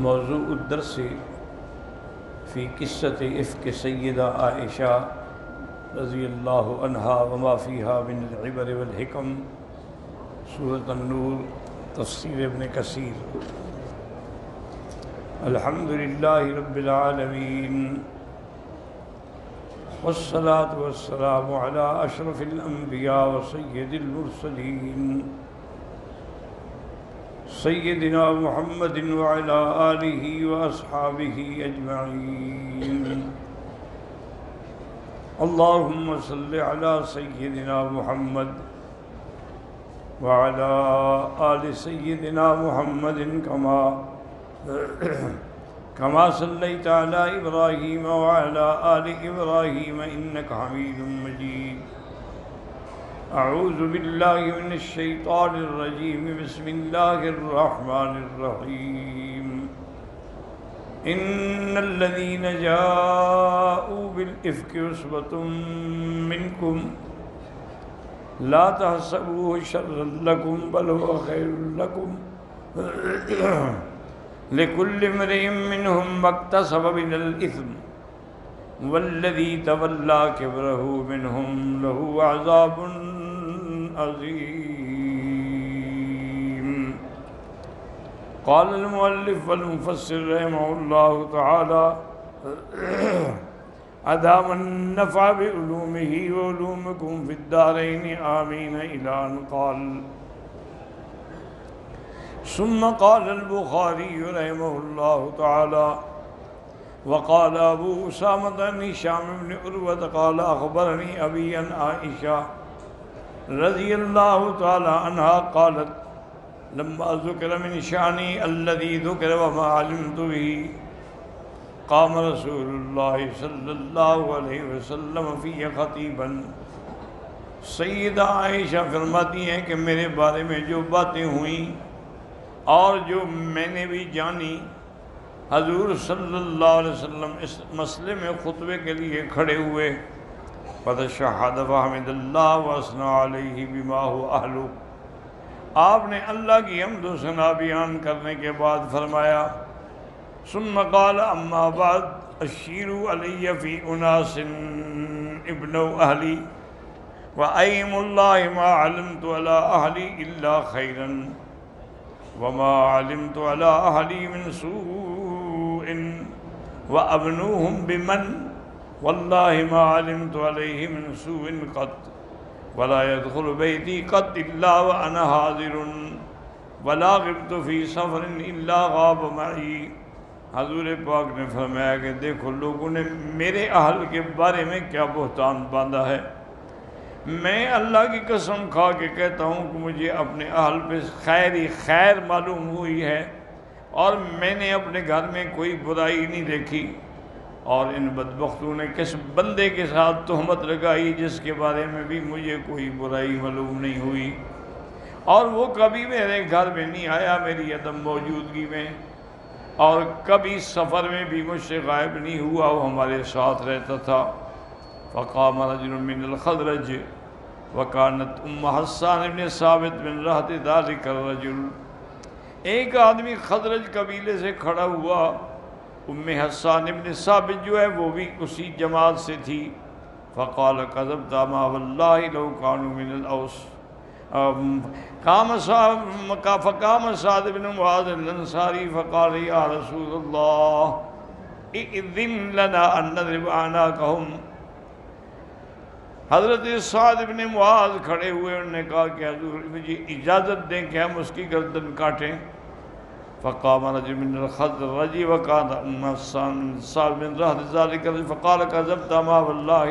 موضوع الدرس فی قصۃ افک سیدہ عائشہ رضی اللہ عنہا وما فیہا من العبر والحکم، سورۃ النور، تفسیر ابن کثیر۔ الحمد للہ رب العالمین، والصلاة والسلام علی اشرف الانبیاء وسید المرسلین، سیدنا محمد وعلی آلہ واصحابہ اجمعین۔ اللہم صل علی سیدنا محمد وعلی آل سیدنا محمد کما صلیت علی ابراہیم وعلی آل ابراہیم انک حمید مجید۔ اعوذ باللہ من الشیطان الرجیم، بسم اللہ الرحمن الرحیم۔ ان الذین جاءوا بالافک عصبۃ منکم لا تحسبوه شرا لکم بل هو خیر لکم، لكل امرئ منهم ما اكتسب من الإثم والذي تولى كبره منهم له عذاب عظيم۔ قال المؤلف والمفسر رحمه الله تعالى أدام النفع بعلومه وعلومكم في الدارين آمين إلى أن قال۔ ثم قال البخاري رحمه الله تعالى وقال أبو أسامة عن هشام بن عروة قال أخبرني أبي عن عائشة رضي الله تعالى عنها قالت لما ذكر من شأني الذي ذكر وما علمت به قام رسول الله صلى الله عليه وسلم في خطيبا۔ سیدہ عائشہ فرماتی ہیں کہ میرے بارے میں جو باتیں ہوئیں اور جو میں نے بھی جانی، حضور صلی اللہ علیہ وسلم اس مسئلے میں خطبے کے لیے کھڑے ہوئے۔ فَتَشَهَّدَ فَحَمِدَ اللَّهَ وَأَثْنَى عَلَيْهِ بِمَا هُوَ أَهْلُهُ۔ آپ نے اللہ کی حمد و ثنا بیان کرنے کے بعد فرمایا، ثم قال اما بعد اشیروا علی فی اناس ابنوا اہلی وَأَيْمُ اللَّهِ مَا عَلِمْتُ عَلَىٰ أَهْلِي إِلَّا خَيْرًا وَمَا عَلِمْتُ عَلَىٰ أَهْلِي مِنْ سُوءٍ وَأَبْنُوهُمْ بِمَنْ وَاللَّهِ مَا عَلِمْتُ عَلَيْهِ مِنْ سُوءٍ قَطْ وَلَا يَدْخُلُ بَيْتِي قَطْ إِلَّا وَأَنَا حَاضِرٌ وَلَا غِبْتُ فِي سَفَرٍ إِلَّا غَابَ مَعِي۔ حضور پاک نے فرمایا کہ دیکھو لوگوں نے میرے اہل کے بارے میں کیا بہتان باندھا ہے۔ میں اللہ کی قسم کھا کے کہتا ہوں کہ مجھے اپنے اہل پہ خیر ہی خیر معلوم ہوئی ہے، اور میں نے اپنے گھر میں کوئی برائی نہیں دیکھی۔ اور ان بدبختوں نے کس بندے کے ساتھ تہمت لگائی جس کے بارے میں بھی مجھے کوئی برائی معلوم نہیں ہوئی، اور وہ کبھی میرے گھر میں نہیں آیا میری عدم موجودگی میں، اور کبھی سفر میں بھی مجھ سے غائب نہیں ہوا، وہ ہمارے ساتھ رہتا تھا۔ فقام رجل من الخزرج وكانت حسان بن ثابت من رہط ذلك الرجل۔ ایک آدمی خزرج قبیلے سے کھڑا ہوا، حسان بن ثابت جو ہے وہ بھی اسی جماعت سے تھی۔ فقال كذبت ما والله لو كانوا من الأوس۔ فقام سعد بن معاذ الانصاری فقال یا رسول اللہ اذن لنا ان نضرب اعناقهم۔ حضرت سعد بن معاذ کھڑے ہوئے، انہوں نے کہا کہ حضور مجھے اجازت دیں کہ ہم اس کی گردن کاٹیں۔ فقام رجل من الخزرج وكان حسان صاحب من رهط ذلك فقال كذبت ما والله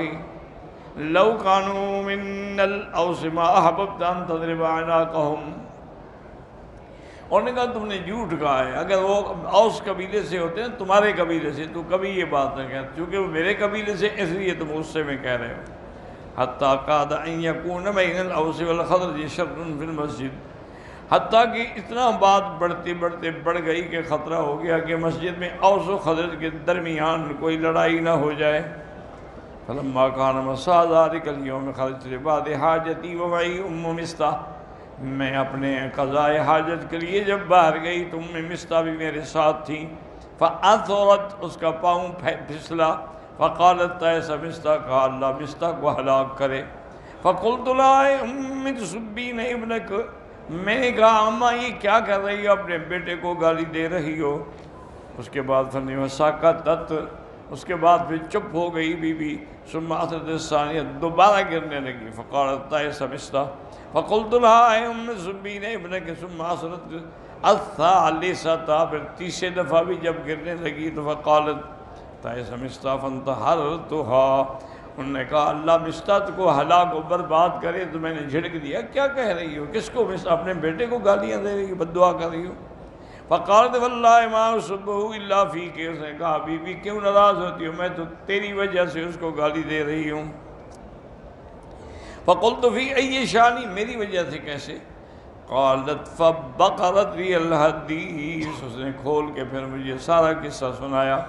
لو كانوا من الاوس ما احببت ان تضرب اعناقهم۔ انہوں نے کہا تم نے جھوٹ کہا ہے، اگر وہ اوس قبیلے سے ہوتے ہیں تمہارے قبیلے سے تو کبھی یہ بات نہ کہتے، چونکہ وہ میرے قبیلے سے اس لیے تم غصے میں کہہ رہے ہو۔ حتیٰ قاد ان یکون بین الاوس والخزرج شر فی المسجد، حتیٰ کہ اتنا بات بڑھتے بڑھتے بڑھ گئی کہ خطرہ ہو گیا کہ مسجد میں اوس و خزرج کے درمیان کوئی لڑائی نہ ہو جائے۔ فلما كان مساء ذلك اليوم خرجت لبعض حاجتي ومعي مستح، میں اپنے قضاء حاجت کے لیے جب باہر گئی تو مستح بھی میرے ساتھ تھی۔ فَأَثُرَتْ اس کا پاؤں پھسلا، فَقَالَتْ تَيْسَ مِسْتَا کہا اللہ مِسْتَا کو ہلاک کرے۔ فَقُلْتُ لَا أُمِّ تُسُبِّينَ ابْنَكَ، میں نے کہا اماں یہ کیا کر رہی ہو، اپنے بیٹے کو گالی دے رہی ہو۔ اس کے بعد فرمایا وَسَكَتَتْ، اس کے بعد پھر چپ ہو گئی بی بی۔ ثم أثرت الثانیہ، دوبارہ گرنے لگی۔ فقالت تائس مستہ، فقلت لها اے ام تسبین ابنک، ثم أثرت الثالثہ، پھر تیسرے دفعہ بھی جب گرنے لگی تو فقالت تائس مستہ فانتحرتها، انہوں نے کہا اللہ مستہ کو ہلاک و برباد کرے تو میں نے جھڑک دیا۔ کیا کہہ رہی ہو، کس کو مستہ، اپنے بیٹے کو گالیاں دے رہی ہو، بد دعا کر رہی ہو۔ فقالت واللہ ما اصبہ الا فیک، اس نے کہا بی بی کیوں ناراض ہوتی ہو، میں تو تیری وجہ سے اس کو گالی دے رہی ہوں۔ فقلت فی ای شانی، میری وجہ سے کیسے؟ قالت فبقرت بی الحدیث، اس نے کھول کے پھر مجھے سارا قصہ سنایا۔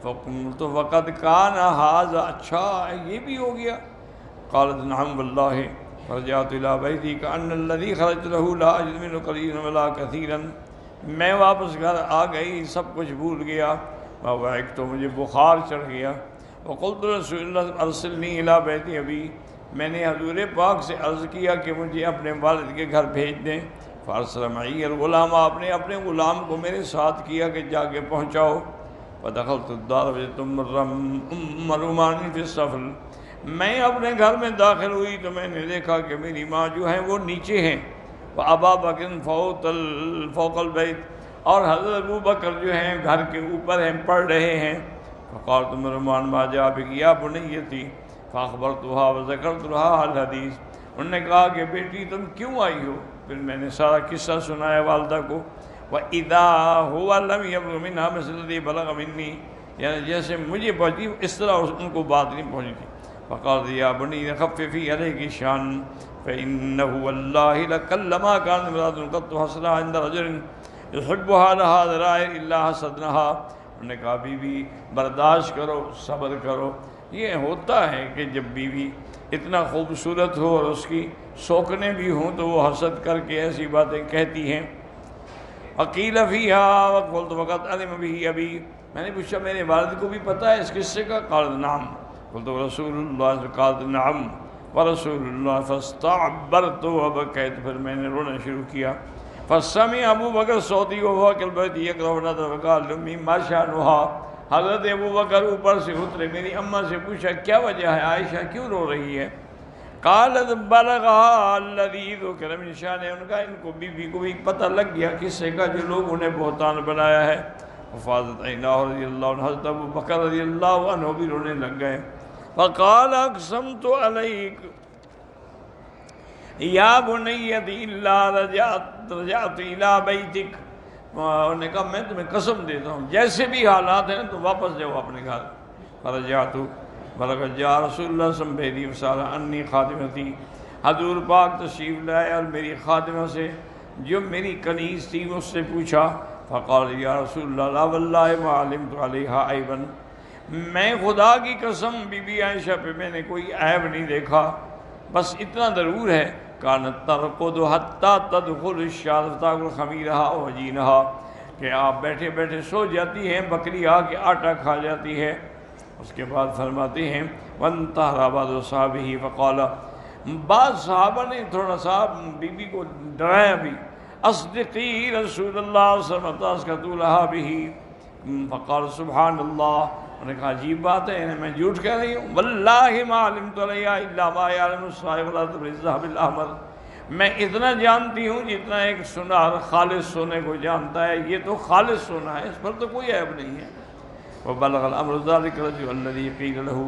فقلت وقد کان ھذا، اچھا یہ بھی ہو گیا؟ قالت نعم واللہ، فرجعت الی بیتی کأن الذی خرجت له لا اجد منه قلیلا ولا کثیرا، میں واپس گھر آ گئی، سب کچھ بھول گیا، ایک تو مجھے بخار چڑھ گیا۔ وقلت رسول اللہ ارسلنی الی بیت ابی، میں نے حضور پاک سے عرض کیا کہ مجھے اپنے والد کے گھر بھیج دیں۔ فارسل معی الغلام، آپ نے اپنے غلام کو میرے ساتھ کیا کہ جا کے پہنچاؤ۔ فدخلت الدار وجدت ام رومان فی السفل، میں اپنے گھر میں داخل ہوئی تو میں نے دیکھا کہ میری ماں جو ہے وہ نیچے ہیں، وابا بکر فوق البیت، اور حضرت ابو بکر جو ہیں گھر کے اوپر ہیں، پڑھ رہے ہیں۔ فقالت ام رومان ما جاء بک یا بنیتی، فاخبرتها وذکرت لها الحدیث، انہوں نے کہا کہ بیٹی تم کیوں آئی ہو، پھر میں نے سارا قصہ سنایا والدہ کو۔ وَإِذَا هُوَ لَمْ يَبْلُغْ مِنْهَا مِثْلَ الَّذِي بَلَغَ مِنِّي، یعنی جیسے مجھے پہنچی اس طرح ان کو بات نہیں پہنچی تھی۔ فقالت یا بنی خففی علیک شان فإنه والله لَكَلَّمَا كَانَتْ امرأة قَطُّ حَسْنَهَا عِنْدَ رَجُلٍ يُحِبُّهَا لَهَا ذَرَائِرَ إِلَّا حَسَدْنَهَا، انہوں نے کہا بی بی برداشت کرو، صبر کرو، یہ ہوتا ہے کہ جب بیوی اتنا خوبصورت ہو اور اس کی سوکنے بھی ہوں تو وہ حسد کر کے ایسی باتیں کہتی ہیں۔ وقیل فیہا وقلت وقت علم بھی ابی، میں نے پوچھا میرے والد کو بھی پتہ ہے اس قصے کا؟ قال نعم، قلت رسول اللہ، قالت نعم ورسول اللہ، فاستعبرت وبکیت، پھر میں نے رونا شروع کیا۔ فسمع ابو بکر صوتی وهو في البيت يقرأ نظر وقال لأمي ما شأنها، حضرت ابو بکر اوپر سے اترے، میری اماں سے پوچھا کیا وجہ ہے، عائشہ کیوں رو رہی ہے؟ قالت بلغها الذي ذكر من شأنه، ان کا ان کو بی بی کو بھی پتہ لگ گیا قصے کا جو لوگوں نے بہتان بنایا ہے۔ وفاضت عیناہ رضی اللہ عنہ، حضرت ابو بکر رضی اللہ عنہ بھی رونے لگ گئے۔ فقال اقسمت علیک یا بنیتی الا رجعت الى بیتک، انہوں نے کہا میں تمہیں قسم دیتا ہوں جیسے بھی حالات ہیں تو واپس جاؤ اپنے گھر۔ فرجعت بلغت جا رسول اللہ صلی اللہ علیہ وسلم انی خادمتی، حضور پاک تشریف لائے اور میری خادمہ سے جو میری کنیز تھی اس سے پوچھا۔ فقال یا رسول اللہ لا واللہ ما علمت علیہا عیبا، میں خدا کی قسم بی بی عائشہ پہ میں نے کوئی عیب نہیں دیکھا، بس اتنا ضرور ہے کانت ترقد حتی تدخل الشاة فتاکل خمیرہا وجینہا، کہ آپ بیٹھے بیٹھے سو جاتی ہیں، بکری آ کے آٹا کھا جاتی ہے۔ اس کے بعد فرماتے ہیں وانتہر بعض صحابہ فقال، بعض صحابہ نے تھوڑا سا بی بی کو ڈرایا بھی، اصدقی رسول اللہ صلی اللہ علیہ وسلم تسکتوا لہا بہ، فقال سبحان اللہ، انہوں نے کہا عجیب بات ہے میں جھوٹ کہہ رہی ہوں، واللہ ما علمت علیہا الا ما یعلم الصائغ والعطر الذهب الاحمر، میں اتنا جانتی ہوں جتنا ایک سونار خالص سونے کو جانتا ہے، یہ تو خالص سونا ہے، اس پر تو کوئی عیب نہیں ہے۔ وبلغ الامر ذلك الرجل الذي قيل له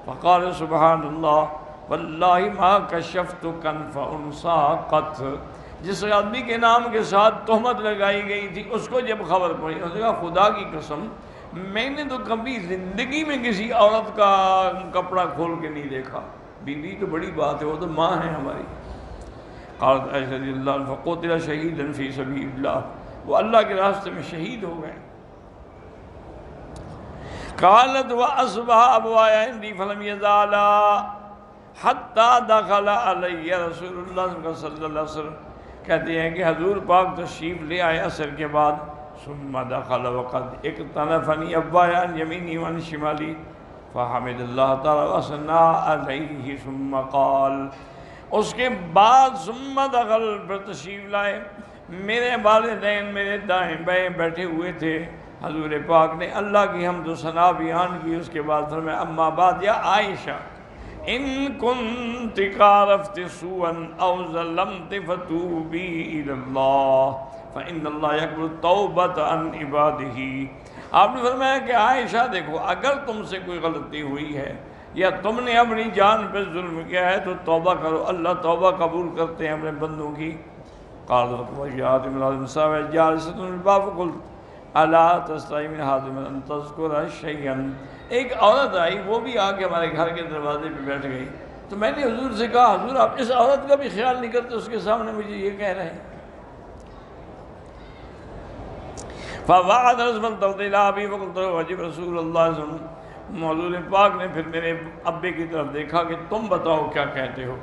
فقال سبحان الله والله ما كشفت كنف انثى قط، جس آدمی کے نام کے ساتھ تہمت لگائی گئی تھی اس کو جب خبر پڑی، اس نے کہا خدا کی قسم میں نے تو کبھی زندگی میں کسی عورت کا کپڑا کھول کے نہیں دیکھا، بی بی تو بڑی بات ہے، وہ تو ماں ہے ہماری۔ قالت عائشہ رضی اللہ عنہ فقتل شہیدا فی سبیل اللہ، وہ اللہ کے راستے میں شہید ہو گئے۔ قالت واصبح ابوایا عندي فلم يزالا حتى دخل علی رسول اللہ صلی اللہ علیہ وسلم، کہتے ہیں کہ حضور پاک تشریف لے آئے عصر کے بعد، ثم دخل وقد اقتنفني أبواي عن يميني وعن شمالي فحمد اللہ تعالی وثنى علیہ ثم قال، اس کے بعد ثم دخل پر تشریف لائے، میرے والدین میرے دائیں بائیں بیٹھے ہوئے تھے، حضور پاک نے اللہ کی حمد و ثنا بیان کی، اس کے بعد فرمایا اما بعد یا عائشہ ان کنت عرفت سوءا او ظلمت فتوبی الی اللہ فإن اللہ یقبل التوبۃ عن عبادہ۔ آپ نے فرمایا کہ عائشہ دیکھو، اگر تم سے کوئی غلطی ہوئی ہے یا تم نے اپنی جان پہ ظلم کیا ہے تو توبہ کرو، اللہ توبہ قبول کرتے ہیں اپنے بندوں کی۔ قالت وجاءت امرأة ساوية جالسة بالباب فقلت الا تستحي من هذا ان تذكر شيئا، ایک عورت آئی، وہ بھی آ کے ہمارے گھر کے دروازے پہ بیٹھ گئی، تو میں نے حضور سے کہا حضور آپ اس عورت کا بھی خیال نہیں کرتے، اس کے سامنے مجھے یہ کہہ رہے ہیں۔ فوعد رسول اللہ ابی فقلت وجب رسول اللہ صلی اللہ علیہ وسلم، حضور پاک نے پھر میرے ابے کی طرف دیکھا کہ تم بتاؤ کیا کہتے ہو۔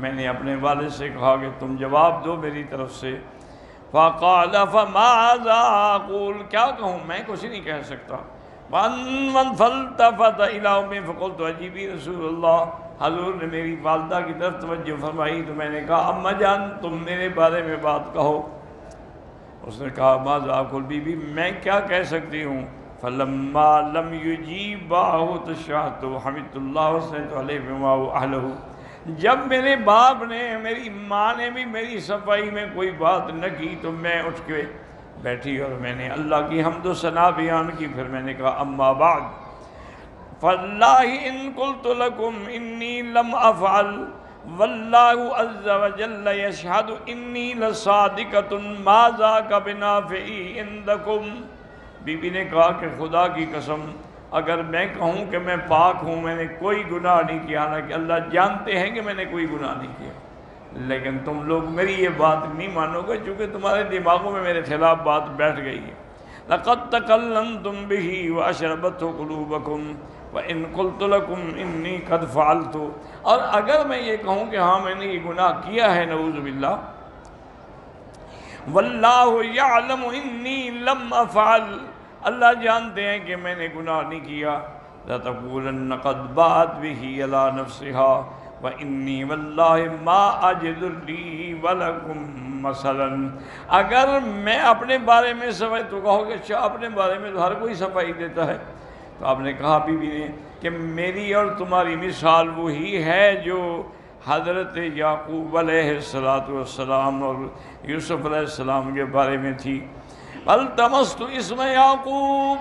میں نے اپنے والد سے کہا کہ تم جواب دو میری طرف سے۔ فقال فماذا اقول، کیا کہوں، میں کچھ نہیں کہہ سکتا۔ فالتفت الى امي فقلت عجیبی رسول اللہ، حضور نے میری والدہ کی طرف توجہ فرمائی تو میں نے کہا اما جان تم میرے بارے میں بات کہو۔ اس نے کہا ماذا اقول، بی بی میں کیا کہہ سکتی ہوں۔ فلما لم يجيب تشهدت حمدت اللہ وثنيت علیہ بما هو اہلہ، جب میرے باپ نے میری ماں نے بھی میری صفائی میں کوئی بات نہ کی تو میں اٹھ کے بیٹھی اور میں نے اللہ کی حمد و ثنا بیان کی۔ پھر میں نے کہا اما بعد فاللہ ان قلت لکم انی لم افعل واللہ عز وجل یشہد انی لصادقۃ ما ذاک بنافعی عندکم، بی بی نے کہا کہ خدا کی قسم اگر میں کہوں کہ میں پاک ہوں، میں نے کوئی گناہ نہیں کیا، حالانکہ اللہ جانتے ہیں کہ میں نے کوئی گناہ نہیں کیا، لیکن تم لوگ میری یہ بات نہیں مانو گے چونکہ تمہارے دماغوں میں میرے خلاف بات بیٹھ گئی ہے۔ لقد تکلمتم به واشربته قلوبکم وان قلت لکم انی قد فعلت، اور اگر میں یہ کہوں کہ ہاں میں نے یہ گناہ کیا ہے نعوذ باللہ، واللہ یعلم انی لم افعل، اللہ جانتے ہیں کہ میں نے گناہ نہیں کیا، لتقولن قد بات به علی نفسها وانی واللہ ما اجد لی ولکم مثلا، اگر میں اپنے بارے میں صفائی، تو کہو کہ اچھا اپنے بارے میں تو ہر کوئی صفائی دیتا ہے، تو آپ نے کہا بی بی نے کہ میری اور تمہاری مثال وہی ہے جو حضرت یعقوب علیہ السلام اور یوسف علیہ السلام کے بارے میں تھی۔ التمست اسم یعقوب،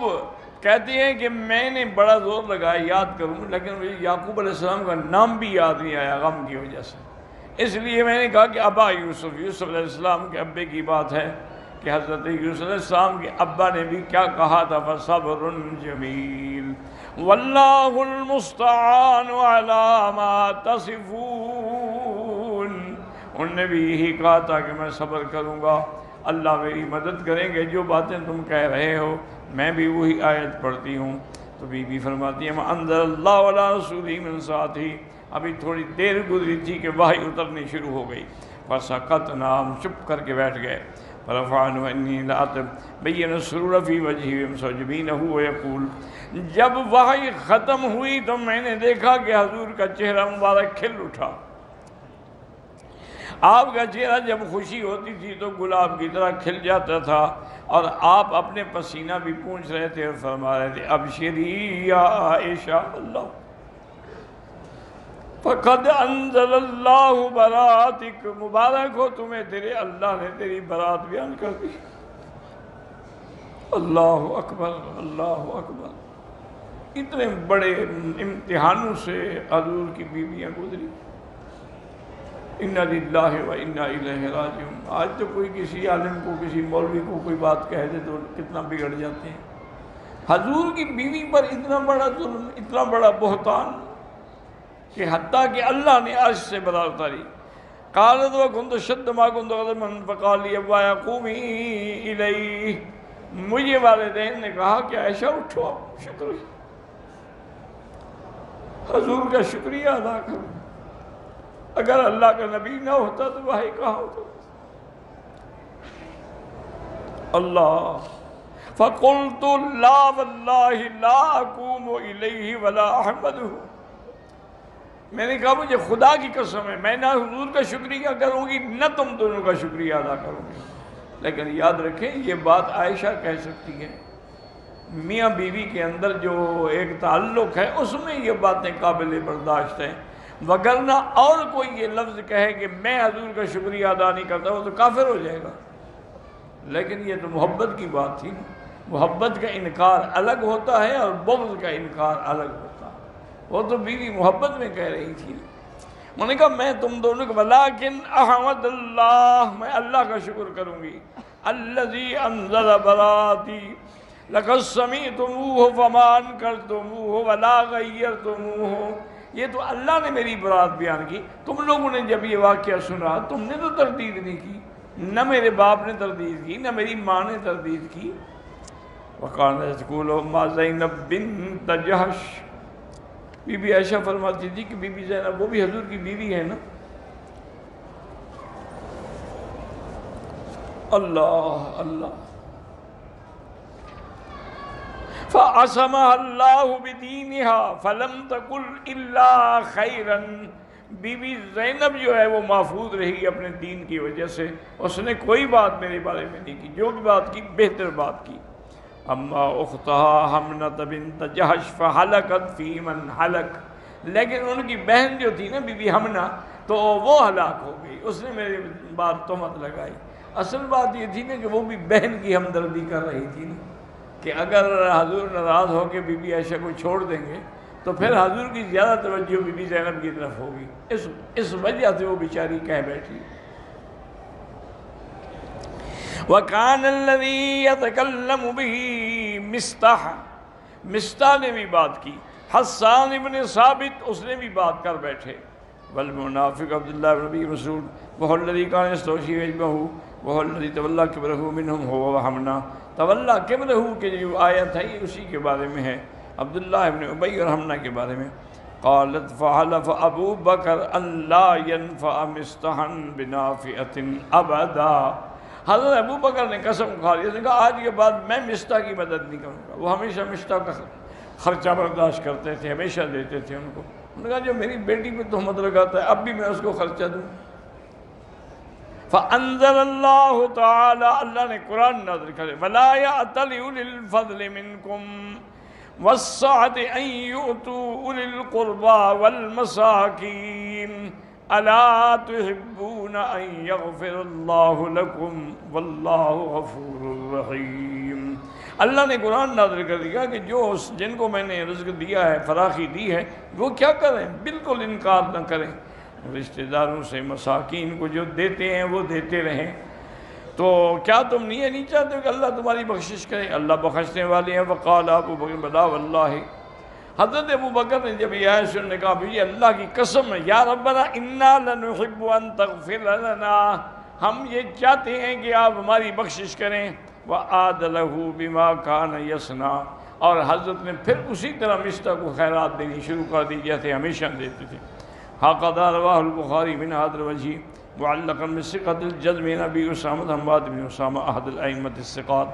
کہتے ہیں کہ میں نے بڑا زور لگایا یاد کروں لیکن مجھے یعقوب علیہ السلام کا نام بھی یاد نہیں آیا غم کی وجہ سے، اس لیے میں نے کہا کہ ابا یوسف علیہ السلام کے ابے کی بات ہے کہ حضرت یوسف علیہ السلام کے ابا نے بھی کیا کہا تھا، فصبر جمیل واللہ المستعان علی ما تصفون، انہوں نے بھی یہی کہا تھا کہ میں صبر کروں گا، اللہ میری مدد کریں گے، جو باتیں تم کہہ رہے ہو میں بھی وہی آیت پڑھتی ہوں۔ تو بی بی فرماتی ہے انزل اللہ علی رسولہ من ساتھی، ابھی تھوڑی دیر گزری تھی کہ وحی اترنی شروع ہو گئی، فسکتنا، ہم چپ کر کے بیٹھ گئے، فرفعنا انی لا تبین السرور فی وجہہ ومسوجبینہ ویقول، جب وحی ختم ہوئی تو میں نے دیکھا کہ حضور کا چہرہ مبارک کھل اٹھا، آپ کا چہرہ جب خوشی ہوتی تھی تو گلاب کی طرح کھل جاتا تھا، اور آپ اپنے پسینہ بھی پونچھ رہے تھے اور فرما رہے تھے ابشری یا عائشہ، اللہ فقد انزل اللہ براتک، مبارک ہو تمہیں، تیرے اللہ نے تیری برات بیان کر دی۔ اللہ اکبر اللہ اکبر، اتنے بڑے امتحانوں سے حضور کی بیویاں گزری، انا للہ و انا الیہ راجعون۔ آج تو کوئی کسی عالم کو کسی مولوی کو کوئی بات کہہ دے تو کتنا بگڑ جاتے ہیں، حضور کی بیوی پر اتنا بڑا ظلم، اتنا بڑا بہتان کہ حتیٰ کہ اللہ نے عرش سے برات اتاری۔ قالت وکنت شد ما کنت غضبا فقال لی ابوایا قومی الیہ، مجھے والدین نے کہا کہ عائشہ اٹھو، شکریہ، حضور کا شکریہ ادا کرو، اگر اللہ کا نبی نہ ہوتا تو وحی کہاں ہوتا؟ اللہ فقلت لا واللہ لا اقوم الیہ ولا احمدہ، میں نے کہا مجھے خدا کی قسم ہے میں نہ حضور کا شکریہ کروں گی نہ تم دونوں کا شکریہ ادا کروں گی۔ لیکن یاد رکھیں یہ بات عائشہ کہہ سکتی ہے، میاں بیوی کے اندر جو ایک تعلق ہے اس میں یہ باتیں قابل برداشت ہیں، وگرنہ اور کوئی یہ لفظ کہے کہ میں حضور کا شکریہ ادا نہیں کرتا وہ تو کافر ہو جائے گا۔ لیکن یہ تو محبت کی بات تھی، محبت کا انکار الگ ہوتا ہے اور بغض کا انکار الگ ہوتا ہے۔ وہ تو بیوی محبت میں کہہ رہی تھی، میں نے کہا میں تم دونوں کو ولیکن احمد اللہ، میں اللہ کا شکر کروں گی، الذی انزل براتی لقد سمعتموہ فما انکرتموہ ولا غیرتموہ، یہ تو اللہ نے میری برات بیان کی، تم لوگوں نے جب یہ واقعہ سنا تم نے تو تردید نہیں کی، نہ میرے باپ نے تردید کی نہ میری ماں نے تردید کی۔ وَقَالَ تَقُولُ أُمُّ زینب بنت جحش، بی بی عائشہ فرماتی تھی کہ بی بی زینب وہ بھی حضور کی بیوی ہے نا۔ اللہ اللہ، فَعَصَمَهَا اللَّهُ بِدِينِهَا فَلَمْ تَقُلْ إِلَّا خَيْرًا، بی بی زینب جو ہے وہ محفوظ رہی اپنے دین کی وجہ سے، اس نے کوئی بات میرے بارے میں نہیں کی، جو بھی بات کی بہتر بات کی۔ اما اختها حمنة بنت جحش فحلقت فی من حلق، لیکن ان کی بہن جو تھی نا بی بی حمنہ تو وہ ہلاک ہو گئی، اس نے میرے بات تہمت لگائی۔ اصل بات یہ تھی نا کہ وہ بھی بہن کی ہمدردی کر رہی تھی نا، کہ اگر حضور ناراض ہو کے بی بی عائشہ کو چھوڑ دیں گے تو پھر حضور کی زیادہ توجہ بی بی زینب کی طرف ہوگی، اس وجہ سے وہ بیچاری کہہ بیٹھی۔ وَكَانَ الَّذِي يَتَكَلَّمُ بِهِ مِسْتَحَ، مستح نے بھی بات کی، حسان ابن ثابت اس نے بھی بات کر بیٹھے۔ والمنافق عبداللہ بن ابی مسعود وهو الذي كان يستوشي وجهه وهو الذي تولى كبره منهم هو وحمنا، تولى كبره کی جو آیت ہے یہ اسی کے بارے میں ہے، عبداللہ ابن ابی اور حمنا کے بارے میں۔ قالت فحلف ابو بکر ان لا ينفع مستحا بنافعة ابدا، حضرت ابو بکر نے قسم کھا لی، اس نے کہا آج کے بعد میں مستح کی مدد نہیں کروں گا۔ وہ ہمیشہ مستح کا خرچہ برداشت کرتے تھے، ہمیشہ دیتے تھے ان کو۔ انہوں نے کہا جو میری بیٹی پہ تہمت لگاتا ہے اب بھی میں اس کو خرچہ دوں۔ فانزل اللہ تعالی، اللہ نے قرآن نازل کرے، ولا یأتل اولی الفضل منکم والسعة ان یؤتوا اولی القربى والمساکین الا تحبون ان یغفر اللہ لکم واللہ غفور رحیم۔ اللہ نے قرآن نازل کر دیا کہ جو جن کو میں نے رزق دیا ہے، فراخی دی ہے، وہ کیا کریں، بالکل انکار نہ کریں، رشتہ داروں سے مساکین کو جو دیتے ہیں وہ دیتے رہیں۔ تو کیا تم نہیں چاہتے کہ اللہ تمہاری بخشش کرے؟ اللہ بخشنے والے ہیں۔ وقال ابو بکر بلا واللہ، حضرت ابو بکر نے جب یہ آیت سننے کہا بھی اللہ کی قسم ہے یا ربنا انا لنحب ان تغفر لنا، ہم یہ چاہتے ہیں کہ آپ ہماری بخشش کریں۔ وعاد له بما كان يصنع، اور حضرت نے پھر اسی طرح مستح کو خیرات دینی شروع کر دی جیسے ہمیشہ دیتے تھے۔ هكذا رواه البخاری من هذا الوجه معلقا بثقة الجزم عن ابي اسامة حماد بن اسامة احد الائمة الثقات،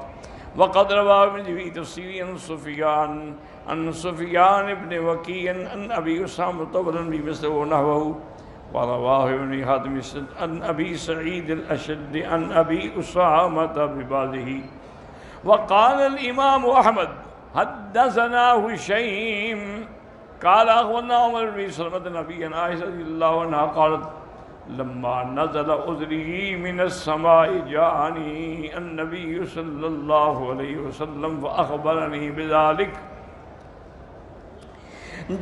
وقد رواه ابن في تفسير عن سفيان بن وكيع عن ابي اسامة طولا بمثله نحوه، ورواه ابن حاتم عن ابي سعيد الاشد عن ابي اسامة ببعضه۔ وقال الامام احمد حدثنا هشيم قال اخبرنا عمر بن سلمة النبي عن عائشة رضي الله عنها قالت لما نزل عذري من السماء جاءني النبي صلى الله عليه وسلم فأخبرني بذلك،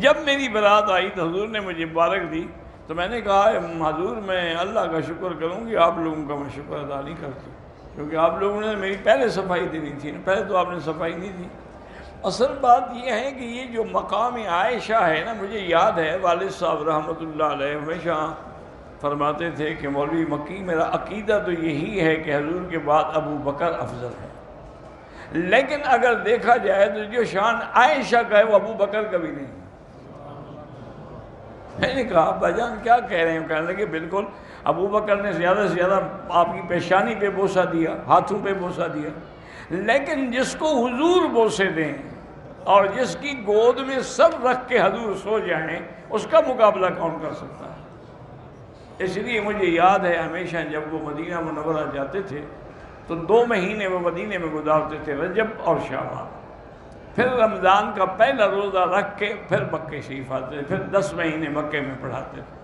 جب میری برات آئی تو حضور نے مجھے مبارک دی تو میں نے کہا حضور میں اللہ کا شکر کروں گی، آپ لوگوں کا میں شکر ادا نہیں کرتی، کیونکہ آپ لوگوں نے میری پہلے صفائی دینی تھی، پہلے تو آپ نے صفائی نہیں دی۔ اصل بات یہ ہے کہ یہ جو مقام عائشہ ہے نا، مجھے یاد ہے والد صاحب رحمۃ اللہ علیہ ہمیشہ فرماتے تھے کہ مولوی مکی میرا عقیدہ تو یہی ہے کہ حضور کے بعد ابو بکر افضل ہے، لیکن اگر دیکھا جائے تو جو شان عائشہ کا ہے وہ ابو بکر کا بھی نہیں۔ میں نے کہا ابا جان کیا کہہ رہے ہیں؟ کہنے لگے بالکل ابو بکر نے زیادہ سے زیادہ آپ کی پیشانی پہ بوسہ دیا، ہاتھوں پہ بوسہ دیا، لیکن جس کو حضور بوسے دیں اور جس کی گود میں سب رکھ کے حضور سو جائیں، اس کا مقابلہ کون کر سکتا ہے؟ اس لیے مجھے یاد ہے ہمیشہ جب وہ مدینہ منورہ جاتے تھے تو 2 مہینے وہ مدینے میں گزارتے تھے، رجب اور شعبان، پھر رمضان کا پہلا روزہ رکھ کے پھر مکے شریف آتے تھے، پھر 10 مہینے مکے میں پڑھاتے تھے۔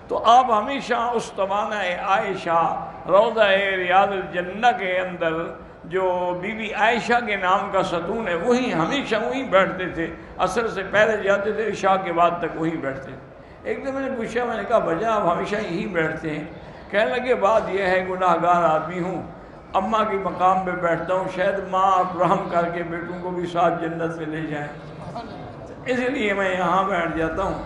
تو آپ ہمیشہ اس توانہ عائشہ روضہ ریاض الجنہ کے اندر جو بی بی عائشہ کے نام کا ستون ہے وہی ہمیشہ وہیں بیٹھتے تھے، عصر سے پہلے جاتے تھے، عشاء کے بعد تک وہیں بیٹھتے تھے۔ ایک دن میں نے پوچھا، میں نے کہا وجہ آپ ہمیشہ یہی بیٹھتے ہیں؟ کہنے لگے بات یہ ہے گناہ گار آدمی ہوں، اماں کے مقام پہ بیٹھتا ہوں، شاید ماں آپ رحم کر کے بیٹوں کو بھی ساتھ جنت میں لے جائیں، اس لیے میں یہاں بیٹھ جاتا ہوں۔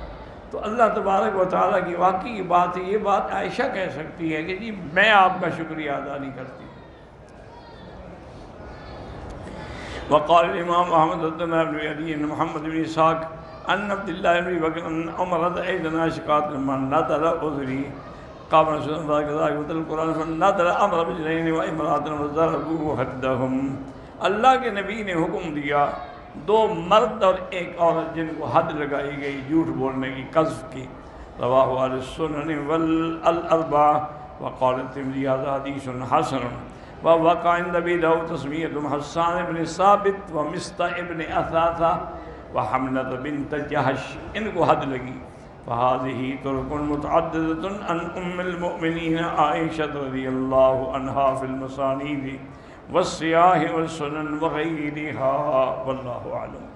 تو اللہ تبارک و تعالیٰ کی واقعی بات ہے، یہ بات عائشہ کہہ سکتی ہے کہ جی میں آپ کا شکریہ ادا نہیں کرتی۔ وقال الامام احمد بن علی محمد بن اسحاق ان عبد الله بن بکر ان عمر اذن شقات من نظر عذری قام رسول اللہ صلی اللہ علیہ وسلم القرآن فنظر امر بجنین و امرات وضربوا حدهم۔ اللہ کے نبی نے حکم دیا 2 مرد اور 1 عورت جن کو حد لگائی گئی جھوٹ بولنے کی، قذف کی۔ رواہ اہل السنن والاربعہ وقال الترمذی ھذا حدیث حسن۔ ووقع عند ابي داود تسمية حسان بن ثابت ومصطح بن اثاثہ وحملة بنت جہش، ان کو حد لگی۔ فهذه طرق متعددة عن ام المؤمنین عائشہ رضی اللہ عنہا في المسانید والسیاح والسنن وغیرها واللہ اعلم۔